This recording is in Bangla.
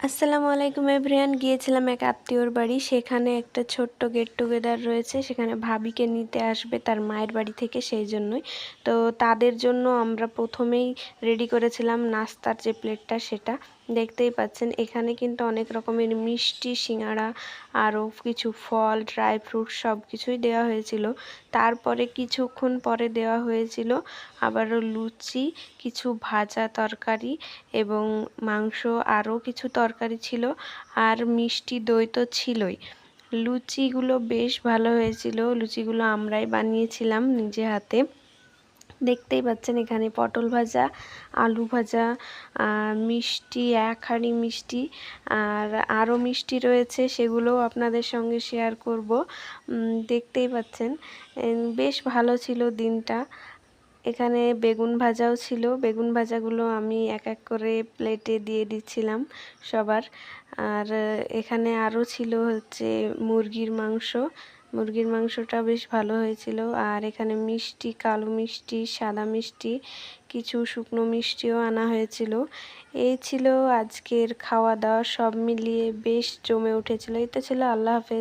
আসসালামু আলাইকুম এভরিওয়ান। গিয়েছিলাম এক আত্মীয়র বাড়ি, সেখানে একটা ছোট্ট গেট টুগেদার রয়েছে। সেখানে ভাবিকে নিতে আসবে তার মায়ের বাড়ি থেকে, সেই জন্যই তো তাদের জন্য আমরা প্রথমেই রেডি করেছিলাম নাস্তার যে প্লেটটা, সেটা দেখতেই পাচ্ছেন। এখানে কিন্তু অনেক রকমের মিষ্টি, সিঙ্গাড়া, আরও কিছু ফল, ড্রাই ফ্রুট সব কিছুই দেওয়া হয়েছিল। তারপরে কিছুক্ষণ পরে দেওয়া হয়েছিল আবারও লুচি, কিছু ভাজা তরকারি এবং মাংস, আরও কিছু তরকারি ছিল, আর মিষ্টি দই তো ছিলই। লুচিগুলো বেশ ভালো হয়েছিল। লুচিগুলো আমরাই বানিয়েছিলাম নিজে হাতে। দেখতেই পাচ্ছেন এখানে পটল ভাজা, আলু ভাজা, মিষ্টি, এক হাঁড়ি মিষ্টি, আর আরও মিষ্টি রয়েছে, সেগুলোও আপনাদের সঙ্গে শেয়ার করব। দেখতেই পাচ্ছেন বেশ ভালো ছিল দিনটা। এখানে বেগুন ভাজাও ছিল। বেগুন ভাজাগুলো আমি এক এক করে প্লেটে দিয়ে দিচ্ছিলাম সবার। আর এখানে আরও ছিল হচ্ছে মুরগির মাংস। মুরগির মাংসটা বেশ ভালো হয়েছিল। আর এখানে মিষ্টি, কালো মিষ্টি, সাদা মিষ্টি, কিছু শুকনো মিষ্টিও আনা হয়েছিল। এই ছিল আজকের খাওয়া দাওয়া, সব মিলিয়ে বেশ জমে উঠেছিল। এই তো ছিল। আল্লাহ হাফেজ।